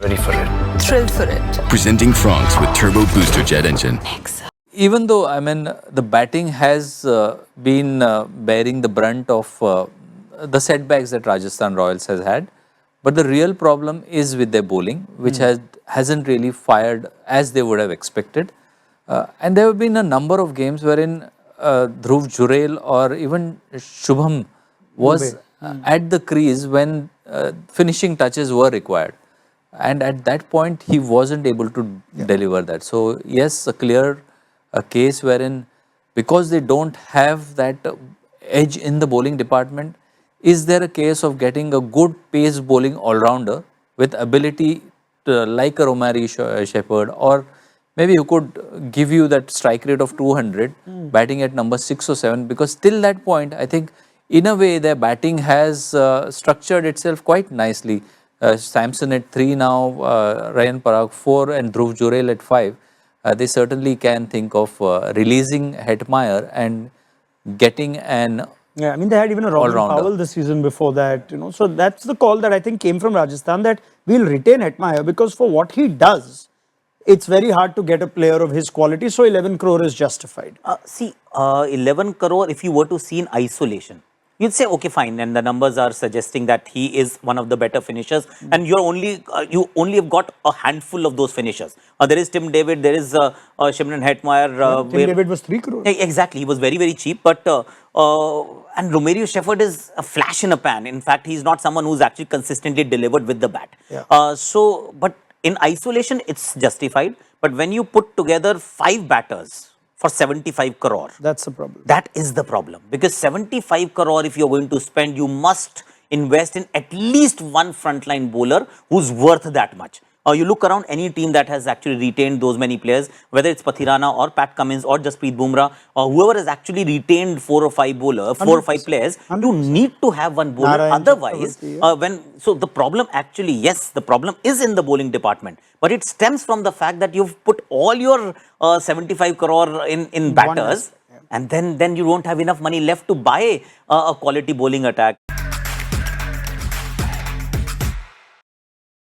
Ready for it. Thrilled for it. Presenting Franks with Turbo Booster Jet Engine. Even though, I mean, the batting has been bearing the brunt of the setbacks that Rajasthan Royals has had, but the real problem is with their bowling, which hasn't really fired as they would have expected. And there have been a number of games wherein Dhruv Jurel or even Shubham was at the crease when finishing touches were required. And at that point, he wasn't able to deliver that. So, yes, a clear case wherein, because they don't have that edge in the bowling department, is there a case of getting a good pace bowling all-rounder with ability to, like a Romari Shepherd, or maybe who could give you that strike rate of 200, batting at number 6 or 7, because till that point, I think, in a way, their batting has structured itself quite nicely. Samson at 3 now, Ryan Parag 4 and Dhruv Jurel at 5. They certainly can think of releasing Hetmeyer and getting an Yeah, I mean, they had even a Robin Powell this season before that, So that's the call that I think came from Rajasthan, that we'll retain Hetmeyer because for what he does, it's very hard to get a player of his quality. So 11 crore is justified. 11 crore, if you were to see in isolation, you'd say, okay, fine, and the numbers are suggesting that he is one of the better finishers, and you only have got a handful of those finishers. There is Tim David, there is Shimron Hetmeyer. Tim David was 3 crore. Exactly, he was very, very cheap, but and Romari Shepherd is a flash in a pan. In fact, he's not someone who's actually consistently delivered with the bat. Yeah. But in isolation, it's justified. But when you put together 5 batters for 75 crore. That's the problem. That is the problem. Because 75 crore, if you're going to spend, you must invest in at least one frontline bowler who's worth that much. You look around any team that has actually retained those many players, whether it's Pathirana or Pat Cummins or Jasprit Bumrah, or whoever has actually retained 4 or 5 players, 100%. you need to have one bowler. Narayan Otherwise, so the problem actually, yes, the problem is in the bowling department, but it stems from the fact that you've put all your 75 crore in batters, and then you don't have enough money left to buy a quality bowling attack.